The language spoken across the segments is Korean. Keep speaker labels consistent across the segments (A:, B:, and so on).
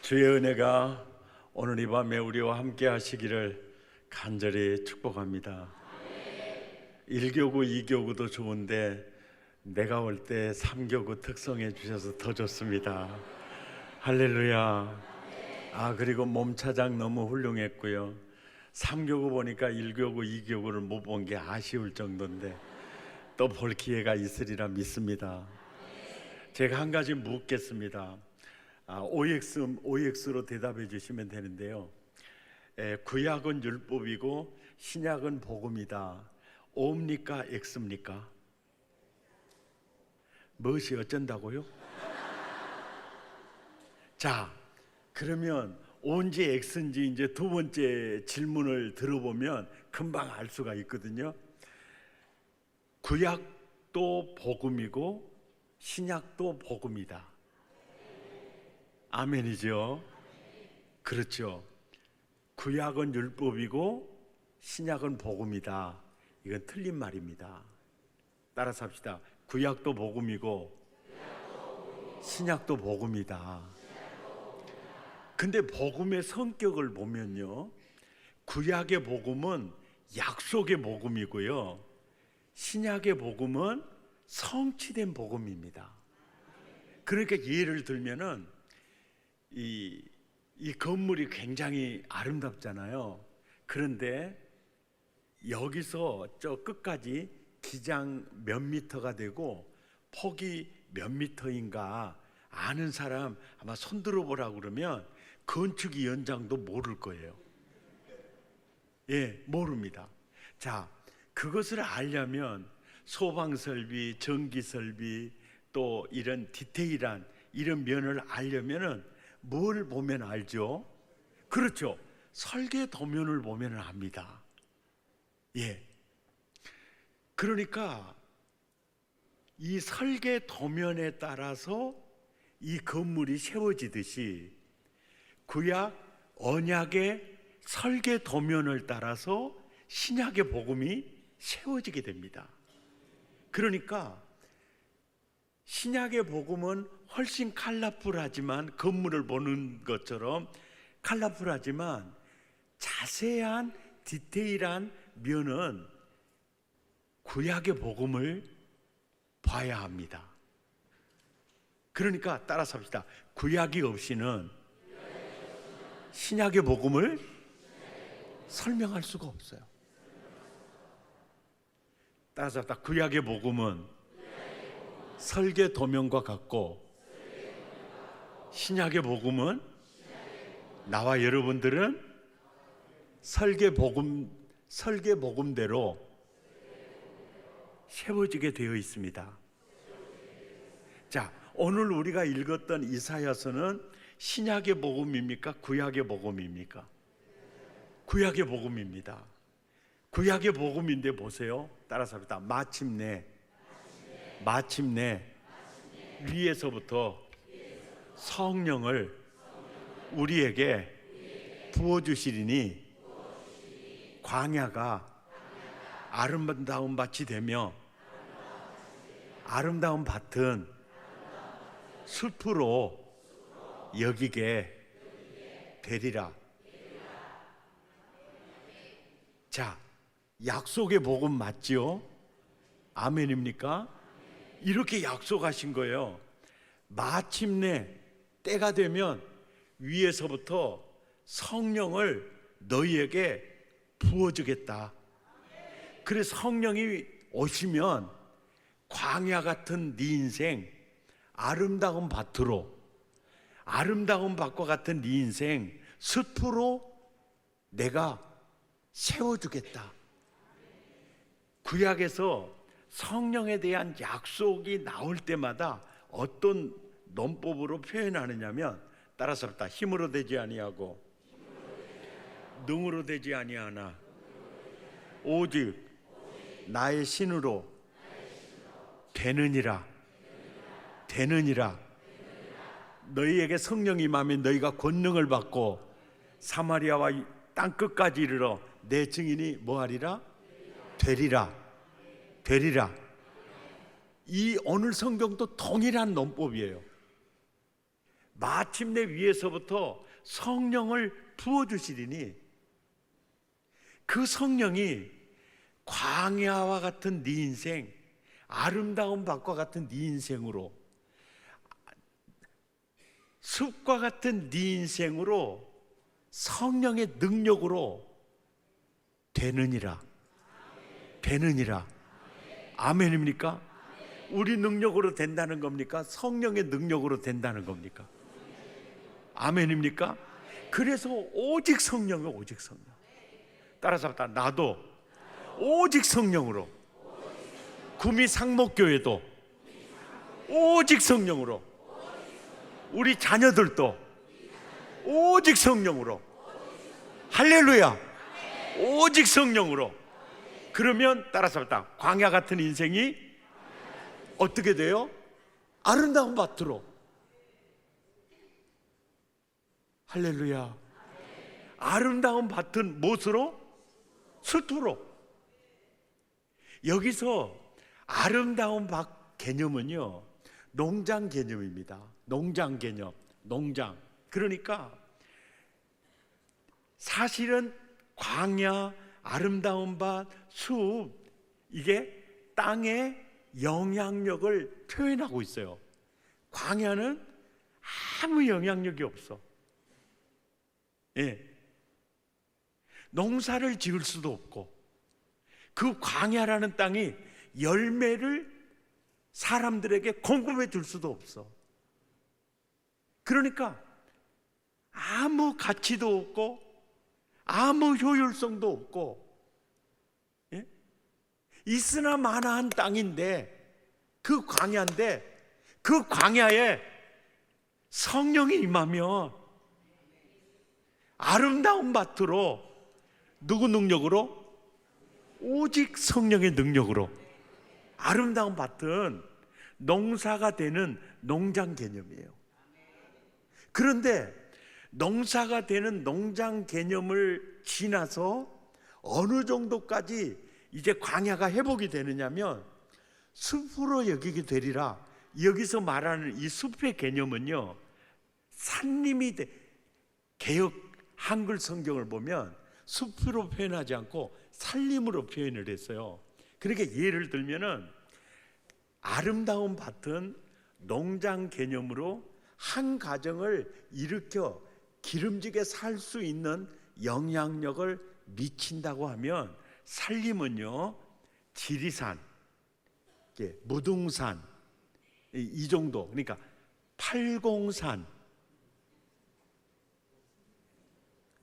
A: 주의 은혜가 오늘 이 밤에 우리와 함께 하시기를 간절히 축복합니다. 1교구, 2교구도 좋은데 내가 올 때 3교구 특성해 주셔서 더 좋습니다. 할렐루야. 그리고 몸차장 너무 훌륭했고요. 3교구 보니까 1교구, 2교구를 못 본 게 아쉬울 정도인데 또 볼 기회가 있으리라 믿습니다. 제가 한 가지 묻겠습니다. OX로 대답해 주시면 되는데요. 구약은 율법이고 신약은 복음이다. O입니까? X입니까? 무엇이 어쩐다고요? 자, 그러면 O인지 X인지 이제 두 번째 질문을 들어보면 금방 알 수가 있거든요. 구약도 복음이고 신약도 복음이다. 아멘이죠. 그렇죠. 구약은 율법이고 신약은 복음이다. 이건 틀린 말입니다. 따라서 합시다. 구약도 복음이고 신약도 복음이다. 근데 복음의 성격을 보면요, 구약의 복음은 약속의 복음이고요, 신약의 복음은 성취된 복음입니다. 그러니까 예를 들면은 이 건물이 굉장히 아름답잖아요. 그런데 여기서 저 끝까지 기장 몇 미터가 되고 폭이 몇 미터인가 아는 사람 아마 손 들어보라고 그러면 건축위 원장도 모를 거예요. 예, 모릅니다. 자, 그것을 알려면 소방설비, 전기설비, 또 이런 디테일한 이런 면을 알려면은 뭘 보면 알죠? 그렇죠. 설계 도면을 보면 압니다. 예. 그러니까 이 설계 도면에 따라서 이 건물이 세워지듯이 구약 언약의 설계 도면을 따라서 신약의 복음이 세워지게 됩니다. 그러니까 신약의 복음은 훨씬 컬러풀하지만, 건물을 보는 것처럼 컬러풀하지만 자세한 디테일한 면은 구약의 복음을 봐야 합니다. 그러니까 따라서 합시다. 구약이 없이는 신약의 복음을 설명할 수가 없어요. 따라서 합시다. 구약의 복음은 설계 도면과 같고 신약의 복음은 나와 여러분들은 설계 복음대로 세워지게 되어 있습니다. 자, 오늘 우리가 읽었던 이사야서는 신약의 복음입니까? 구약의 복음입니까? 구약의 복음입니다. 구약의 복음인데 보세요. 따라서 합시다. 마침내 위에서부터 성령을 우리에게 부어주시리니 광야가 아름다운 밭이 되며 아름다운 밭은 숲으로 여기게 되리라. 자, 약속의 복음 맞지요? 아멘입니까? 이렇게 약속하신 거예요. 마침내 때가 되면 위에서부터 성령을 너희에게 부어주겠다. 그래서 성령이 오시면 광야 같은 네 인생 아름다운 밭으로, 아름다운 밭과 같은 네 인생 숲으로 내가 세워주겠다. 구약에서 성령에 대한 약속이 나올 때마다 어떤 논법으로 표현하느냐면, 따라서 합시다. 힘으로 되지 아니하고 능으로 되지 아니하나 오직 나의 신으로 되느니라. 너희에게 성령이 임하면 너희가 권능을 받고 사마리아와 땅 끝까지 이르러 내 증인이 뭐하리라? 되리라. 이 오늘 성경도 동일한 논법이에요. 마침내 위에서부터 성령을 부어주시리니 그 성령이 광야와 같은 네 인생, 아름다운 밭과 같은 네 인생으로, 숲과 같은 네 인생으로 성령의 능력으로 되느니라. 아멘입니까? 우리 능력으로 된다는 겁니까? 성령의 능력으로 된다는 겁니까? 아멘입니까? 그래서 오직 성령이요, 오직 성령. 따라서 나도 오직 성령으로, 구미 상목교회도 오직 성령으로, 우리 자녀들도 오직 성령으로, 할렐루야, 오직 성령으로. 그러면 따라서 광야 같은 인생이 어떻게 돼요? 아름다운 밭으로. 할렐루야. 아름다운 밭은 무엇으로? 숲으로. 여기서 아름다운 밭 개념은요, 농장 개념입니다. 농장 개념, 농장. 그러니까 사실은 광야, 아름다운 밭, 숲, 이게 땅의 영향력을 표현하고 있어요. 광야는 아무 영향력이 없어. 예. 농사를 지을 수도 없고, 그 광야라는 땅이 열매를 사람들에게 공급해 줄 수도 없어. 그러니까 아무 가치도 없고 아무 효율성도 없고, 예? 있으나 마나한 땅인데, 그 광야인데, 그 광야에 성령이 임하면 아름다운 밭으로, 누구 능력으로? 오직 성령의 능력으로. 아름다운 밭은 농사가 되는 농장 개념이에요. 그런데 농사가 되는 농장 개념을 지나서 어느 정도까지 이제 광야가 회복이 되느냐면 숲으로 여기게 되리라. 여기서 말하는 이 숲의 개념은요, 산림이 개역 한글 성경을 보면 숲으로 표현하지 않고 산림으로 표현을 했어요. 그러니까 예를 들면은 아름다운 밭은 농장 개념으로 한 가정을 일으켜 기름지게 살 수 있는 영향력을 미친다고 하면, 산림은요, 지리산, 무등산, 이 정도. 그러니까 팔공산,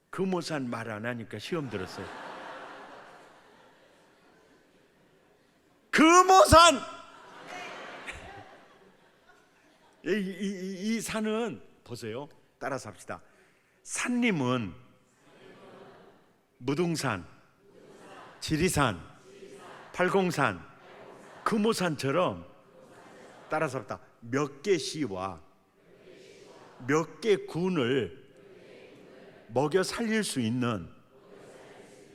A: 금오산 말 안 하니까 시험 들었어요. 금오산! 이 산은 보세요. 따라서 합시다. 산림은 무등산, 지리산, 팔공산, 금오산처럼, 따라서 합시다. 몇 개 시와 몇 개 군을 먹여 살릴 수 있는,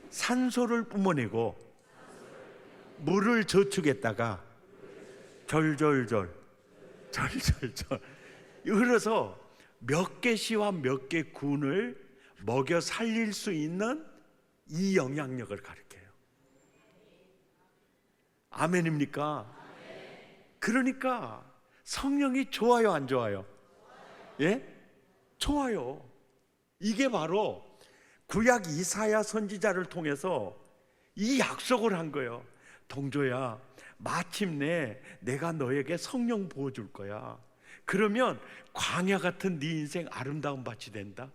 A: 산소를 뿜어내고 물을 저축했다가 절절절 흘러서 몇 개 시와 몇 개 군을 먹여 살릴 수 있는 이 영향력을 가리켜요. 아멘입니까? 그러니까 성령이 좋아요, 안 좋아요? 예? 좋아요. 이게 바로 구약 이사야 선지자를 통해서 이 약속을 한 거예요. 동조야, 마침내 내가 너에게 성령 부어줄 거야. 그러면 광야 같은 네 인생 아름다운 밭이 된다.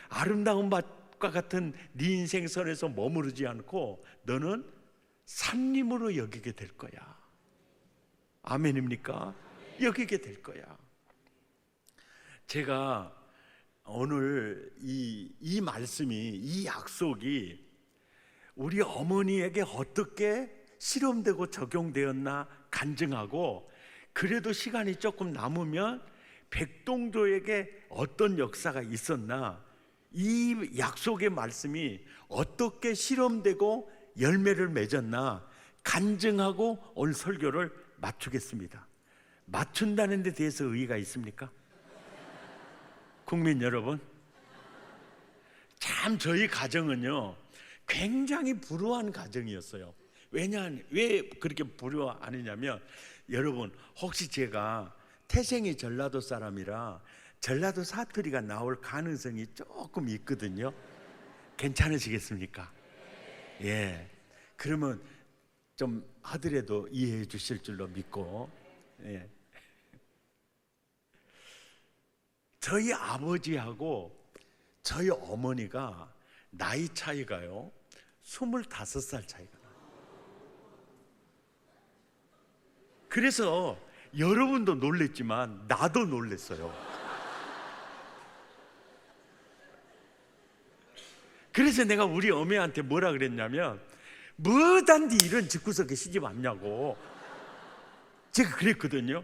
A: 아름다운 밭과 같은 네 인생선에서 머무르지 않고 너는 산림으로 여기게 될 거야. 아멘입니까? 여기게 될 거야. 제가 오늘 이 말씀이, 이 약속이 우리 어머니에게 어떻게 실험되고 적용되었나 간증하고, 그래도 시간이 조금 남으면 백동조에게 어떤 역사가 있었나, 이 약속의 말씀이 어떻게 실험되고 열매를 맺었나 간증하고 오늘 설교를 마치겠습니다. 맞춘다는 데 대해서 의의가 있습니까? 국민 여러분, 참 저희 가정은요 굉장히 불우한 가정이었어요. 왜 그렇게 불우하느냐면, 여러분 혹시 제가 태생이 전라도 사람이라 전라도 사투리가 나올 가능성이 조금 있거든요. 괜찮으시겠습니까? 예. 그러면 좀 하더라도 이해해 주실 줄로 믿고, 예. 저희 아버지하고 저희 어머니가 나이 차이가요 25살 차이가 나요. 그래서 여러분도 놀랬지만 나도 놀랬어요. 그래서 내가 우리 어머니한테 뭐라 그랬냐면, 뭐단지 이런 집구석에 시집 왔냐고 제가 그랬거든요.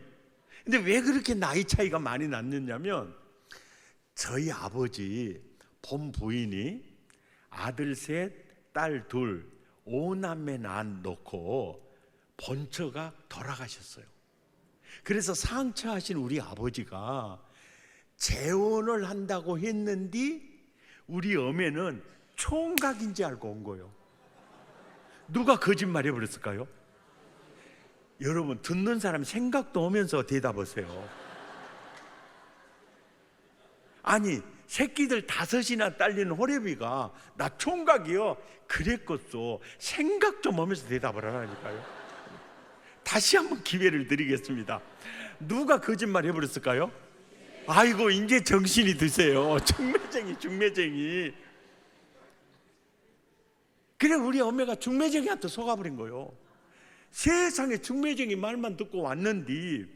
A: 근데 왜 그렇게 나이 차이가 많이 났느냐면, 저희 아버지 본 부인이 아들 셋, 딸 둘, 5남매 낳아놓고 본처가 돌아가셨어요. 그래서 상처하신 우리 아버지가 재혼을 한다고 했는데 우리 어머니는 총각인지 알고 온 거예요. 누가 거짓말 해버렸을까요? 여러분, 듣는 사람 생각도 오면서 대답하세요. 아니, 새끼들 5이나 딸리는 호래비가 나 총각이요 그랬겠소, 생각 좀 하면서 대답을 하라니까요. 다시 한번 기회를 드리겠습니다. 누가 거짓말 해버렸을까요? 아이고, 이제 정신이 드세요. 중매쟁이. 그래 우리 어머니가 중매쟁이한테 속아버린 거예요. 세상에 중매쟁이 말만 듣고 왔는데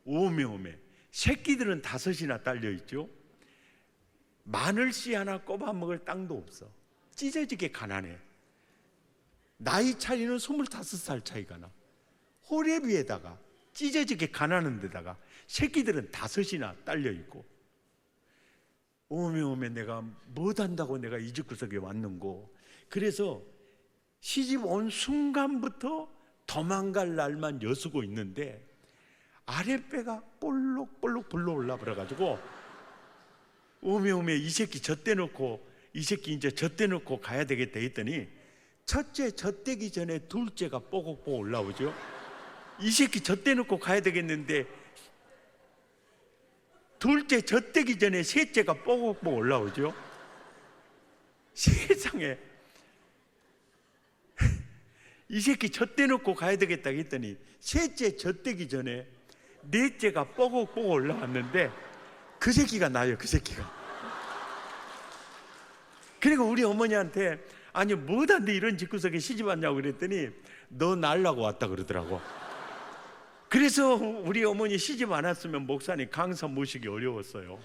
A: 오메 새끼들은 5이나 딸려있죠. 마늘씨 하나 꼽아 먹을 땅도 없어. 찢어지게 가난해. 나이 차이는 25살 차이가 나. 호래비에다가 찢어지게 가난한 데다가 새끼들은 5이나 딸려있고, 오메 내가 못한다고 내가 이 집구석에 왔는고. 그래서 시집 온 순간부터 도망갈 날만 여수고 있는데 아랫배가 볼록볼록 불러올라 버려가지고, 오메 이 새끼 젖대 놓고 가야 되겠다 했더니, 첫째 젖대기 전에 둘째가 뽀곡뽀곡 올라오죠. 이 새끼 젖대 놓고 가야 되겠는데 둘째 젖대기 전에 셋째가 뽀곡뽀곡 올라오죠. 세상에, 이 새끼 젖대 놓고 가야 되겠다 했더니 셋째 젖대기 전에 넷째가 뽀곡뽀곡 올라왔는데 그 새끼가 나요. 그 새끼가. 그리고 우리 어머니한테, 아니 뭐단데 이런 집구석에 시집 왔냐고 그랬더니 너 날라고 왔다 그러더라고. 그래서 우리 어머니 시집 안 왔으면 목사님 강사 모시기 어려웠어요.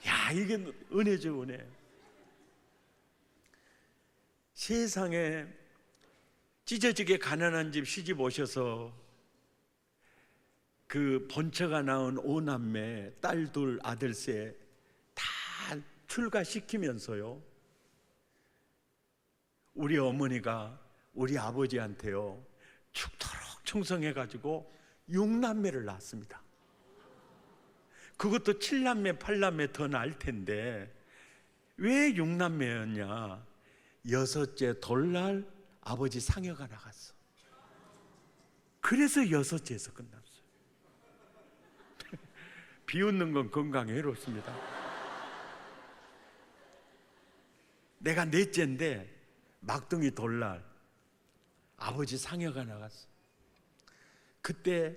A: 야, 이게 은혜죠, 은혜. 세상에 찢어지게 가난한 집 시집 오셔서 그 본처가 낳은 5남매, 딸 둘, 아들 셋 다 출가시키면서요, 우리 어머니가 우리 아버지한테요 죽도록 충성해가지고 6남매를 낳았습니다. 그것도 7남매, 8남매 더 낳을 텐데 왜 6남매였냐? 6째 돌날 아버지 상여가 나갔어. 그래서 6째에서 끝났어요. 비웃는 건 건강에 해롭습니다. 내가 넷째인데 막둥이 돌날 아버지 상여가 나갔어. 그때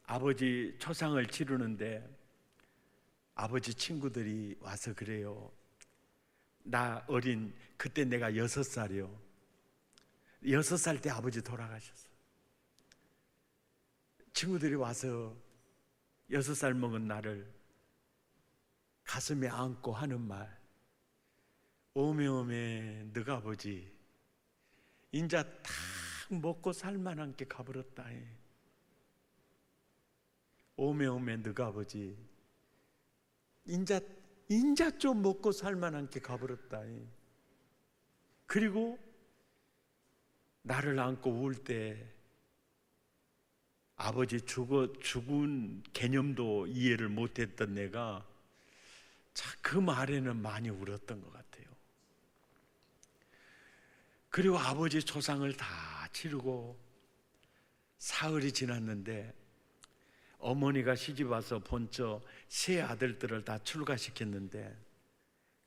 A: 아버지 초상을 치르는데 아버지 친구들이 와서 그래요. 나 어린, 그때 내가 6살이요. 6살 때 아버지 돌아가셨어. 친구들이 와서 6살 먹은 나를 가슴에 안고 하는 말, 오메 너가 아버지 인자 다 먹고 살만한 게 가버렸다. 오메 너가 아버지 인자 좀 먹고 살만한 게 가버렸다. 그리고 나를 안고 울 때 아버지 죽은 개념도 이해를 못했던 내가 그 말에는 많이 울었던 것 같아요. 그리고 아버지 초상을 다 치르고 사흘이 지났는데 어머니가 시집와서 본처 세 아들들을 다 출가시켰는데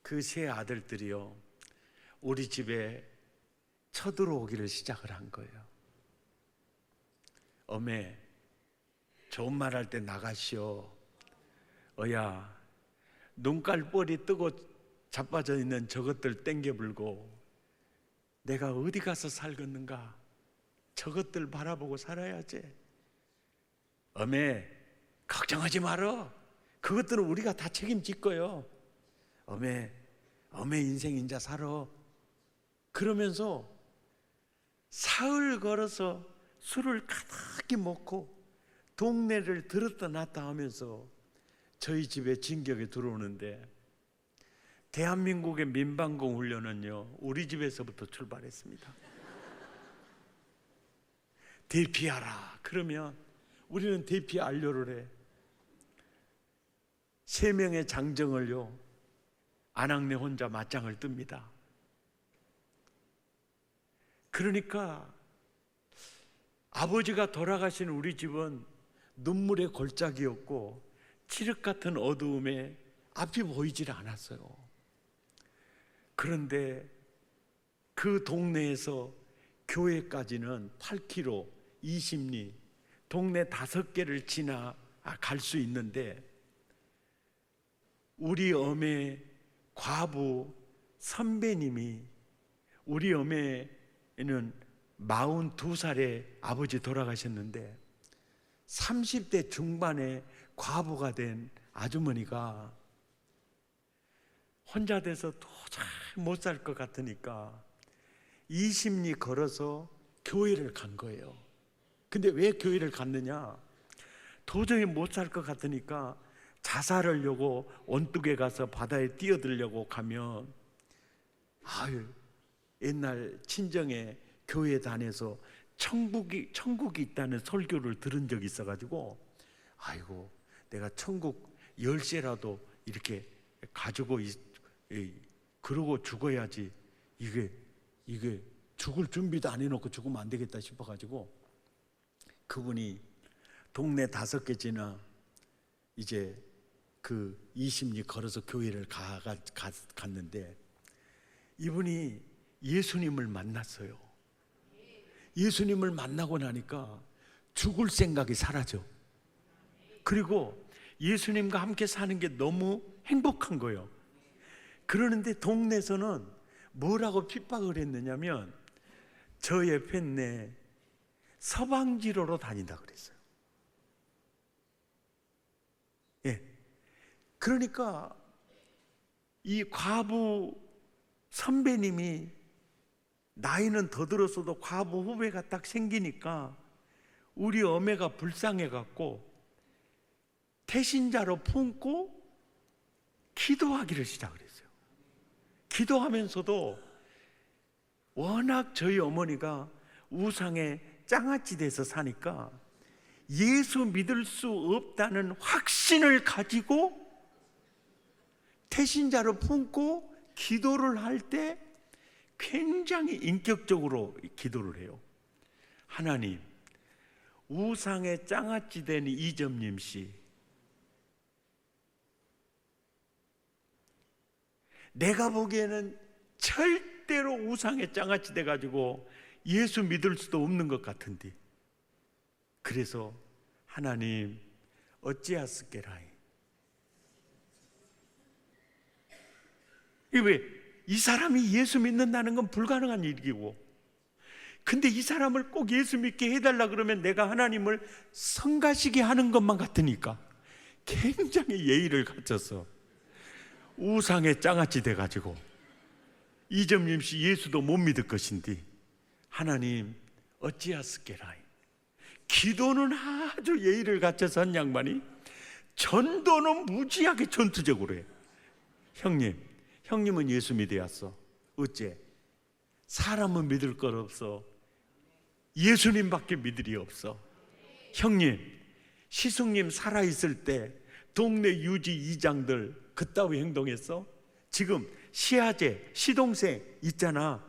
A: 그 세 아들들이요, 우리 집에 쳐들어오기를 시작을 한 거예요. 어메, 좋은 말 할 때 나가시오. 어야, 눈깔벌이 뜨고 자빠져 있는 저것들 땡겨불고 내가 어디 가서 살겠는가? 저것들 바라보고 살아야지. 어메, 걱정하지 말어. 그것들은 우리가 다 책임질 거요. 어메 인생 인자 살아. 그러면서 사흘 걸어서 술을 가득히 먹고 동네를 들었다 놨다 하면서 저희 집에 진격에 들어오는데, 대한민국의 민방공 훈련은요, 우리 집에서부터 출발했습니다. 대피하라 그러면 우리는 대피 안료를 해. 3명의 장정을요, 안악내 혼자 맞짱을 뜹니다. 그러니까 아버지가 돌아가신 우리 집은 눈물의 골짜기였고 칠흑 같은 어두움에 앞이 보이질 않았어요. 그런데 그 동네에서 교회까지는 8km 20리, 동네 5개를 지나 갈 수 있는데 우리 어머니 과부 선배님이, 우리 어머니는 42살에 아버지 돌아가셨는데 30대 중반에 과부가 된 아주머니가 혼자 돼서 도저히 못 살 것 같으니까 20리 걸어서 교회를 간 거예요. 근데 왜 교회를 갔느냐? 도저히 못 살 것 같으니까 자살하려고 원뚝에 가서 바다에 뛰어들려고 가면, 옛날 친정에 교회 다녀서 천국이 있다는 설교를 들은 적이 있어가지고, 아이고 내가 천국 열쇠라도 이렇게 가지고 그러고 죽어야지, 이게 죽을 준비도 안 해놓고 죽으면 안 되겠다 싶어가지고 그분이 동네 5개 지나 이제 그 20리 걸어서 교회를 갔는데 이분이 예수님을 만났어요. 예수님을 만나고 나니까 죽을 생각이 사라져. 그리고 예수님과 함께 사는 게 너무 행복한 거예요. 그러는데 동네에서는 뭐라고 핍박을 했느냐면 저 옆에 내 서방지로로 다닌다 그랬어요. 예. 그러니까 이 과부 선배님이 나이는 더 들었어도 과부 후배가 딱 생기니까 우리 어머니가 불쌍해 갖고 태신자로 품고 기도하기를 시작을 했어요. 기도하면서도 워낙 저희 어머니가 우상에 장아찌 돼서 사니까 예수 믿을 수 없다는 확신을 가지고 태신자로 품고 기도를 할 때 굉장히 인격적으로 기도를 해요. 하나님, 우상에 장아찌 된 이점님 씨, 내가 보기에는 절대로 우상에 장아찌 돼가지고 예수 믿을 수도 없는 것 같은데, 그래서 하나님 어찌하스께라이. 이 사람이 예수 믿는다는 건 불가능한 일이고, 근데 이 사람을 꼭 예수 믿게 해달라 그러면 내가 하나님을 성가시게 하는 것만 같으니까 굉장히 예의를 갖춰서 우상에 장아찌 돼가지고 이점님 씨 예수도 못 믿을 것인데 하나님 어찌하스께라이. 기도는 아주 예의를 갖춰서 한 양반이 전도는 무지하게 전투적으로 해요. 형님은 예수 믿어왔어. 어째? 사람은 믿을 것 없어. 예수님밖에 믿을이 없어. 형님, 시숙님 살아있을 때 동네 유지 이장들 그따위 행동했어? 지금 시아제, 시동생 있잖아.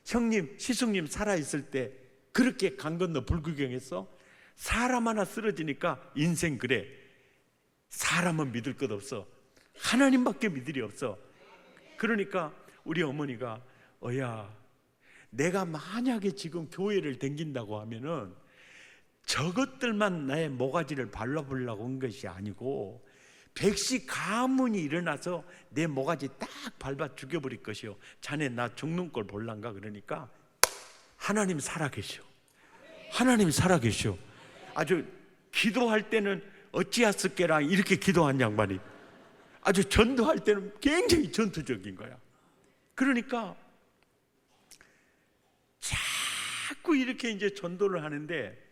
A: 형님, 시숙님 살아있을 때 그렇게 강 건너 불구경했어? 사람 하나 쓰러지니까 인생 그래. 사람은 믿을 것 없어. 하나님밖에 믿을이 없어. 그러니까 우리 어머니가 어야, 내가 만약에 지금 교회를 댕긴다고 하면은 저것들만 나의 모가지를 발라보려고 한 것이 아니고 백시 가문이 일어나서 내 모가지 딱 밟아 죽여버릴 것이요. 자네 나 죽는 꼴 볼란가? 그러니까 하나님 살아계셔. 하나님 살아계셔. 아주 기도할 때는 어찌하였을게라 이렇게 기도한 양반이 아주 전도할 때는 굉장히 전투적인 거야. 그러니까 자꾸 이렇게 이제 전도를 하는데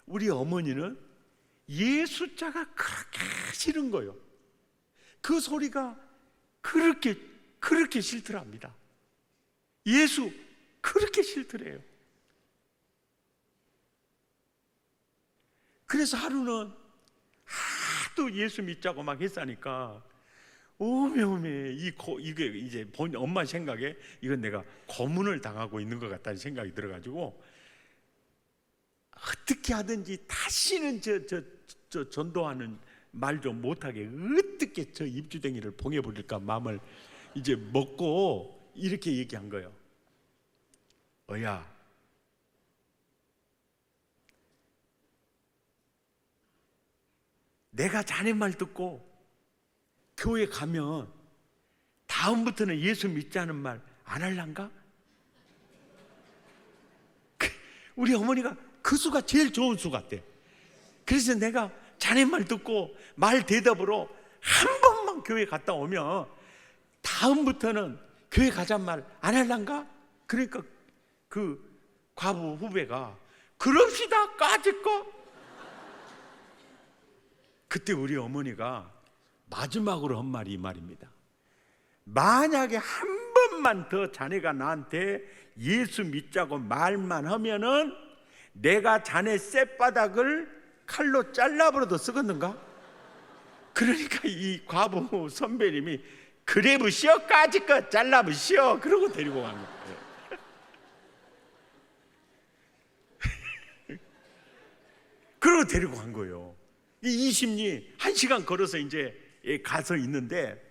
A: 우리 어머니는 예수자가 그렇게 싫은 거예요. 그 소리가 그렇게 싫더랍니다. 예수 그렇게 싫더래요. 그래서 하루는 하도 예수 믿자고 막 했으니까 오메오메 이게 이제 엄마 생각에 이건 내가 고문을 당하고 있는 것 같다는 생각이 들어가지고 어떻게 하든지 다시는 저 전도하는 말 좀 못하게 어떻게 저 입주댕이를 봉해버릴까 마음을 이제 먹고 이렇게 얘기한 거예요. 어야, 내가 자네 말 듣고 교회 가면 다음부터는 예수 믿자는 말 안 할란가? 우리 어머니가 그 수가 제일 좋은 수 같대. 그래서 내가 자네 말 듣고 말 대답으로 한 번만 교회 갔다 오면 다음부터는 교회 가자는 말 안 할란가? 그러니까 그 과부 후배가 그럽시다 까짓거. 그때 우리 어머니가 마지막으로 한 말이 이 말입니다. 만약에 한 번만 더 자네가 나한테 예수 믿자고 말만 하면은 내가 자네 쌔바닥을 칼로 잘라버려도 쓰겠는가? 그러니까 이 과부 선배님이 그래 부시오 까짓거 잘라부시오 그러고 데리고 간 거예요. 그러고 데리고 간 거예요. 이 이심리 1시간 걸어서 이제 가서 있는데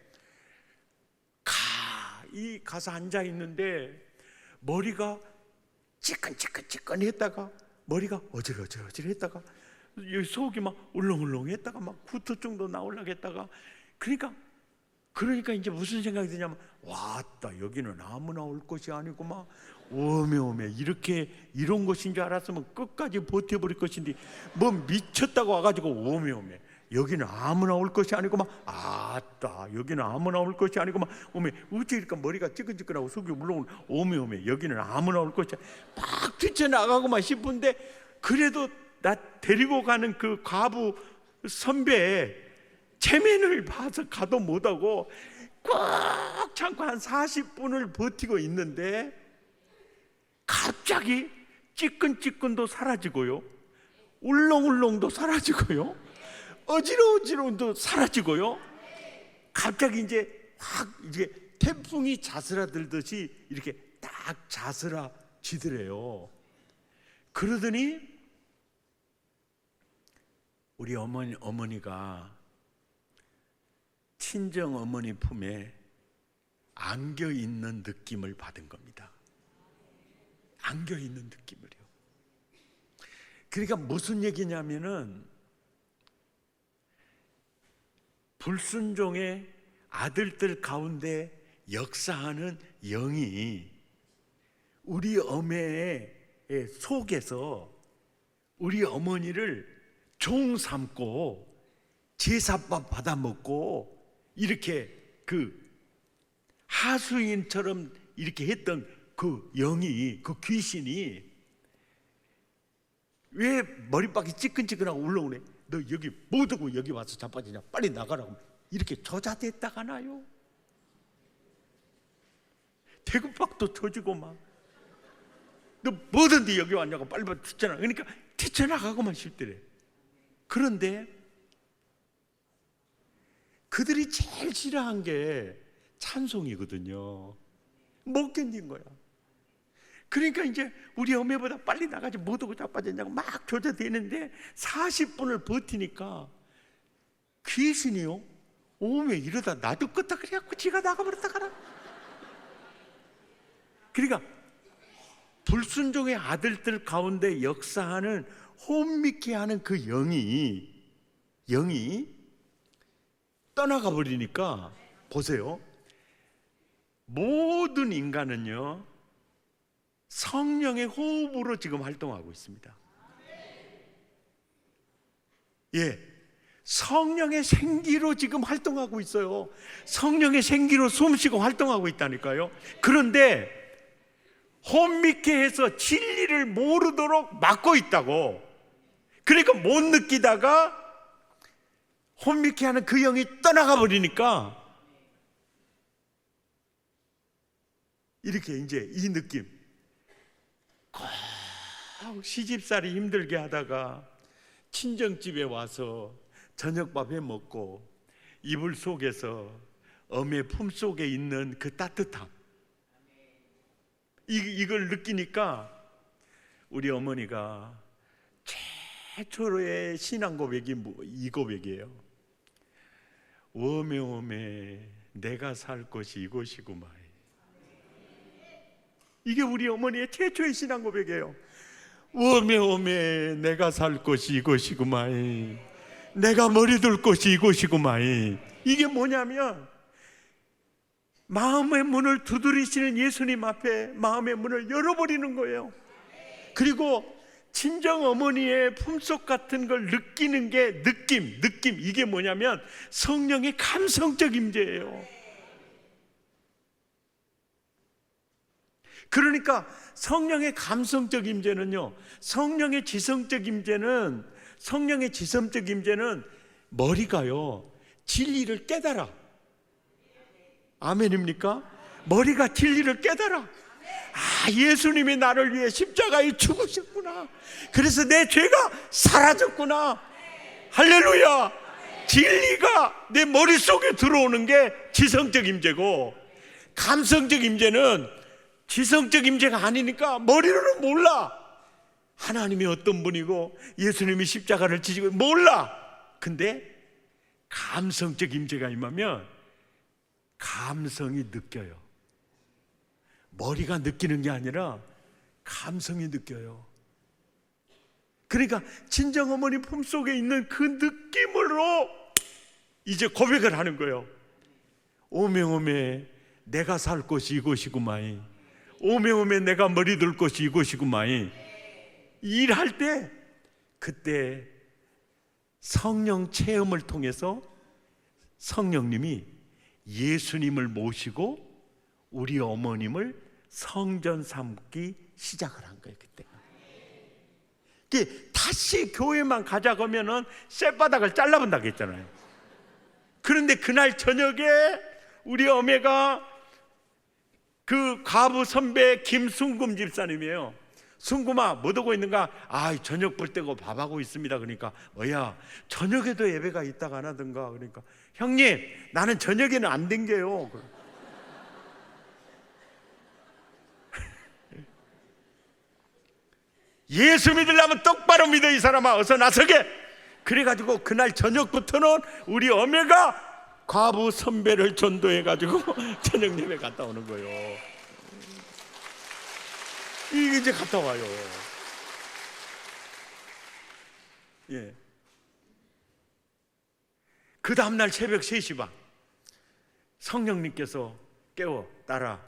A: 가서 앉아 있는데 머리가 찌끈했다가 머리가 어질어질했다가 속이 막 울렁울렁했다가 막 후투 정도 나오려고 했다가 그러니까 이제 무슨 생각이 드냐면 왔다 여기는 아무나 올 것이 아니고 막 오메오메 이렇게 이런 것인 줄 알았으면 끝까지 버텨버릴 것인데 뭐 미쳤다고 와가지고 오메오메 여기는 아무나 올 것이 아니고 막 아따 여기는 아무나 올 것이 아니고 막 오메 어째 이렇게 머리가 찌끈찌끈하고 속이 물렁 오메오메 여기는 아무나 올 것이 막 뛰쳐나가고만 싶은데 그래도 나 데리고 가는 그 과부 선배 체면을 봐서 가도 못하고 꽉 참고 한 40분을 버티고 있는데 갑자기 찌끈찌끈도 사라지고요 울렁울렁도 사라지고요 어지러움도 사라지고요 갑자기 이제 확 이제 태풍이 자스라들듯이 이렇게 딱 자스라지더래요. 그러더니 우리 어머니가 친정 어머니 품에 안겨 있는 느낌을 받은 겁니다. 안겨 있는 느낌을요. 그러니까 무슨 얘기냐면은 불순종의 아들들 가운데 역사하는 영이 우리 어머니의 속에서 우리 어머니를 종 삼고 제사밥 받아 먹고 이렇게 그 하수인처럼 이렇게 했던 그 영이 그 귀신이 왜 머리박이 찌끈찌끈하고 올라오네? 너 여기 뭐 두고 여기 와서 자빠지냐? 빨리 나가라고 이렇게 저자됐다가 나요. 대구박도 터지고 막 너 뭐든지 여기 왔냐고 빨리 튀쳐나가. 그러니까 튀쳐나가고만 싶더래. 그런데 그들이 제일 싫어한 게 찬송이거든요. 못 견딘 거야. 그러니까 이제 우리 어머니보다 빨리 나가지 못 오고 자빠졌냐고 막 조져대는데 40분을 버티니까 귀신이요, 오메 이러다 나도 껐다 그래갖고 지가 나가버렸다 가라. 그러니까 불순종의 아들들 가운데 역사하는 혼미케 하는 그 영이 떠나가 버리니까 보세요. 모든 인간은요 성령의 호흡으로 지금 활동하고 있습니다. 예, 성령의 생기로 지금 활동하고 있어요. 성령의 생기로 숨쉬고 활동하고 있다니까요. 그런데 혼미케 해서 진리를 모르도록 막고 있다고. 그러니까 못 느끼다가 혼미케 하는 그 영이 떠나가 버리니까 이렇게 이제 이 느낌, 꼭 시집살이 힘들게 하다가 친정집에 와서 저녁밥 해 먹고 이불 속에서 어미의 품 속에 있는 그 따뜻함, 이걸 느끼니까 우리 어머니가 최초의 신앙 고백이 이 고백이에요. 워메워메 내가 살 곳이 이곳이구만. 이게 우리 어머니의 최초의 신앙 고백이에요. 워메워메 내가 살 곳이 이곳이구만. 내가 머리 둘 곳이 이곳이구만. 이게 뭐냐면 마음의 문을 두드리시는 예수님 앞에 마음의 문을 열어버리는 거예요. 그리고 친정 어머니의 품속 같은 걸 느끼는 게 느낌 이게 뭐냐면 성령의 감성적 임재예요. 그러니까 성령의 감성적 임재는요, 성령의 지성적 임재는 머리가요 진리를 깨달아. 아멘입니까? 머리가 진리를 깨달아. 아, 예수님이 나를 위해 십자가에 죽으셨구나. 그래서 내 죄가 사라졌구나. 할렐루야. 진리가 내 머릿속에 들어오는 게 지성적 임재고, 감성적 임재는 지성적 임재가 아니니까 머리로는 몰라. 하나님이 어떤 분이고 예수님이 십자가를 지시고 몰라. 근데 감성적 임재가 임하면 감성이 느껴요. 머리가 느끼는 게 아니라 감성이 느껴요. 그러니까 친정어머니 품속에 있는 그 느낌으로 이제 고백을 하는 거예요. 오메오메 내가 살 곳이 이곳이구마이. 오메오메 내가 머리 둘 곳이 이곳이구마이. 일할 때 그때 성령 체험을 통해서 성령님이 예수님을 모시고 우리 어머님을 성전 삼기 시작을 한 거예요. 그때 다시 교회만 가자고 하면은 쇳바닥을 잘라본다고 했잖아요. 그런데 그날 저녁에 우리 어머니가 그 과부 선배 김순금 집사님이에요. 순금아 뭐 하고 있는가? 아, 저녁 볼 때고 밥하고 있습니다. 그러니까 뭐야 저녁에도 예배가 있다가 안 하던가. 그러니까 형님 나는 저녁에는 안 댕겨요. 예수 믿으려면 똑바로 믿어 이 사람아, 어서 나서게. 그래가지고 그날 저녁부터는 우리 어머니가 과부 선배를 전도해가지고 저녁 예배 갔다 오는 거예요. 이게 이제 갔다 와요. 예. 그 다음날 새벽 3시 반 성령님께서 깨워, 딸아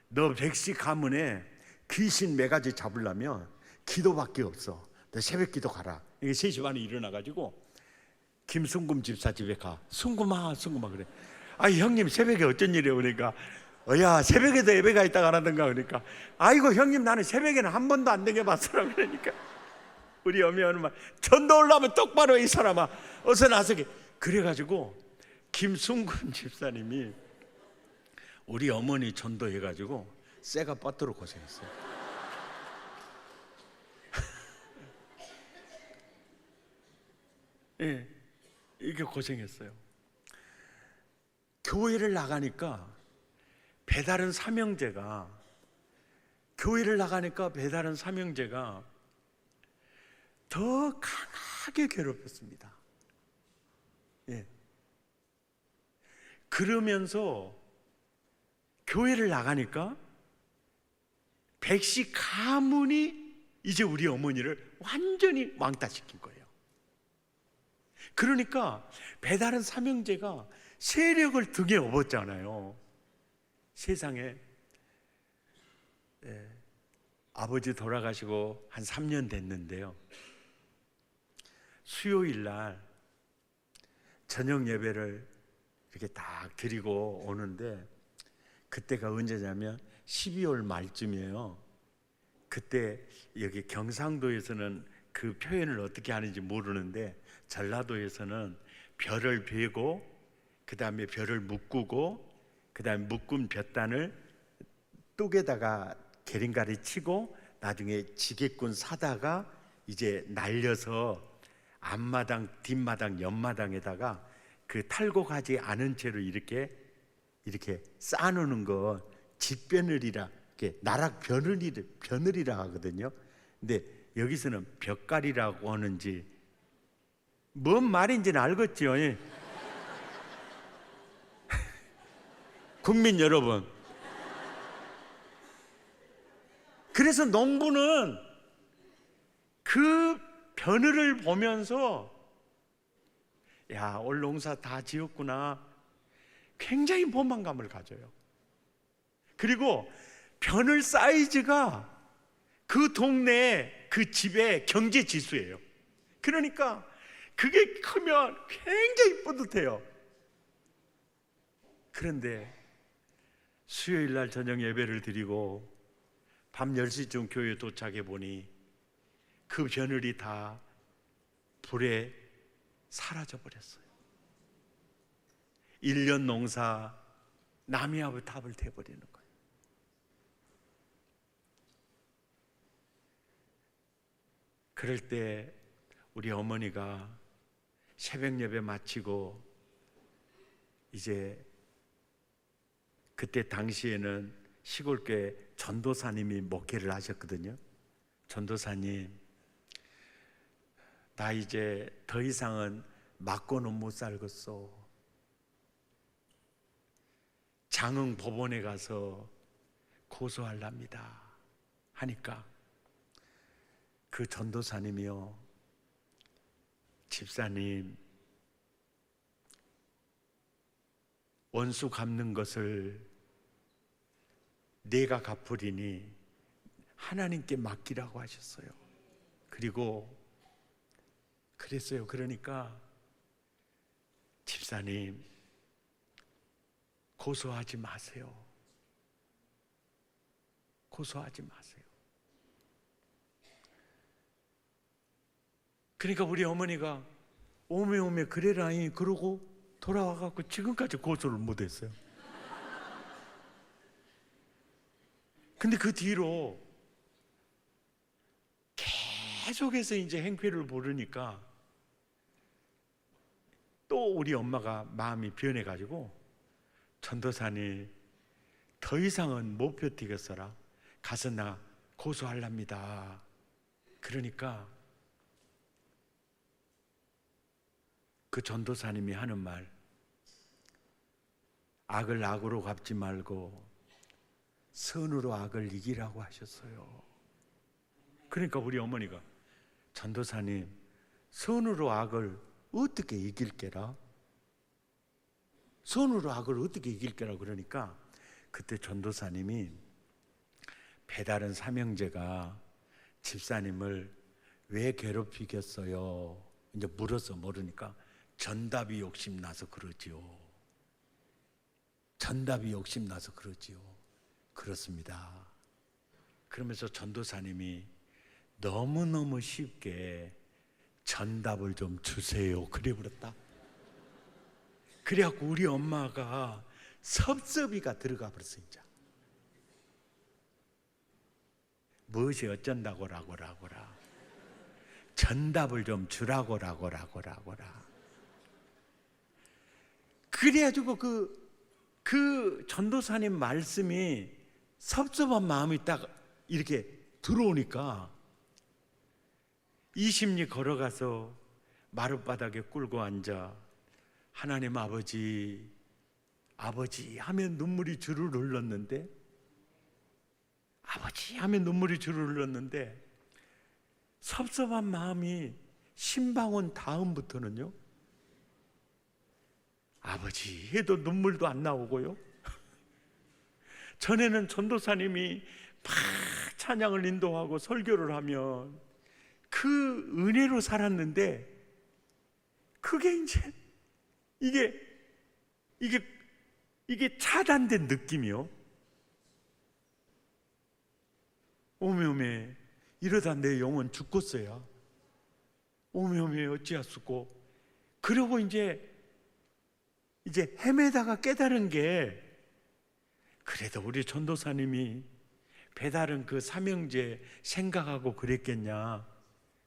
A: 너 백시 가문에 귀신 매가지 잡으려면 기도밖에 없어. 너 새벽 기도 가라. 이게 3시 반에 일어나가지고 김순금 집사 집에 가. 순금아 그래. 아 형님 새벽에 어쩐 일이에요? 그러니까 야 새벽에도 예배가 있다가 안 하던가. 그러니까 아이고 형님 나는 새벽에는 한 번도 안 댕겨봤어라. 그러니까 우리 어머니는 막 전도 올라오면 똑바로 이 사람아 어서 나서게. 그래가지고 김순금 집사님이 우리 어머니 전도해가지고 쇠가 뻗도록 고생했어요. 예, 이게 고생했어요. 교회를 나가니까 배다른 삼형제가 더 강하게 괴롭혔습니다. 예. 그러면서 교회를 나가니까 백씨 가문이 이제 우리 어머니를 완전히 왕따시킨 거예요. 그러니까 배다른 삼형제가 세력을 등에 업었잖아요. 세상에. 예. 아버지 돌아가시고 한 3년 됐는데요, 수요일 날 저녁 예배를 이렇게 딱 드리고 오는데, 그때가 언제냐면 12월 말쯤이에요. 그때 여기 경상도에서는 그 표현을 어떻게 하는지 모르는데, 전라도에서는 별을 베고 그 다음에 별을 묶고 그 다음에 묶은 볕단을 뚝에다가 계린가리 치고 나중에 지게꾼 사다가 이제 날려서 앞마당, 뒷마당, 옆마당에다가 그 탈곡하지 않은 채로 이렇게 쌓아놓는 거 집벼늘이라, 이렇게 나락 벼늘이라 하거든요. 근데 여기서는 벽갈이라고 하는지 뭔 말인지는 알겠죠? 예. 국민 여러분, 그래서 농부는 그 벼늘을 보면서 야, 올 농사 다 지었구나, 굉장히 포만감을 가져요. 그리고 벼늘 사이즈가 그 동네 그 집의 경제 지수예요. 그러니까 그게 크면 굉장히 뿌듯해요. 그런데 수요일 날 저녁 예배를 드리고 밤 10시쯤 교회에 도착해 보니 그 벼늘이 다 불에 사라져 버렸어요. 1년 농사 남이하고 답을 대버리는 거예요. 그럴 때 우리 어머니가 새벽 예배 마치고 이제 그때 당시에는 시골교회 전도사님이 목회를 하셨거든요. 전도사님, 나 이제 더 이상은 맞고는 못 살겠어. 장흥 법원에 가서 고소하랍니다 하니까 그 전도사님이요, 집사님, 원수 갚는 것을 내가 갚으리니 하나님께 맡기라고 하셨어요. 그리고 그랬어요. 그러니까 집사님, 고소하지 마세요. 고소하지 마세요. 그러니까 우리 어머니가 오메 그래라니 그러고 돌아와갖고 지금까지 고소를 못했어요. 근데 그 뒤로 계속해서 이제 행패를 부르니까 또 우리 엄마가 마음이 변해가지고, 전도사님, 더 이상은 못 버티겠어라, 가서 나 고소하랍니다. 그러니까 그 전도사님이 하는 말, 악을 악으로 갚지 말고 선으로 악을 이기라고 하셨어요. 그러니까 우리 어머니가, 전도사님, 선으로 악을 어떻게 이길게라? 선으로 악을 어떻게 이길게라? 그러니까 그때 전도사님이 배다른 삼형제가 집사님을 왜 괴롭히겠어요? 이제 물어서 모르니까 전답이 욕심나서 그러지요. 전답이 욕심나서 그러지요. 그렇습니다. 그러면서 전도사님이 너무너무 쉽게 전답을 좀 주세요 그래 버렸다. 그래갖고 우리 엄마가 섭섭이가 들어가 버렸어. 이제 무엇이 어쩐다고라고라. 전답을 좀 주라고라고라. 그래가지고 그 전도사님 말씀이 섭섭한 마음이 딱 이렇게 들어오니까 20리 걸어가서 마룻바닥에 꿇고 앉아 하나님 아버지 하면 눈물이 주르르 흘렀는데, 아버지 하면 눈물이 주르르 흘렀는데, 섭섭한 마음이 신방온 다음부터는요, 아버지 해도 눈물도 안 나오고요. 전에는 전도사님이 막 찬양을 인도하고 설교를 하면 그 은혜로 살았는데, 그게 이제 이게 차단된 느낌이요. 오메오메 이러다 내 영혼 죽겠어야. 오메오메 어찌하수고. 그러고 이제 헤매다가 깨달은 게, 그래도 우리 전도사님이 배다른 그 삼형제 생각하고 그랬겠냐.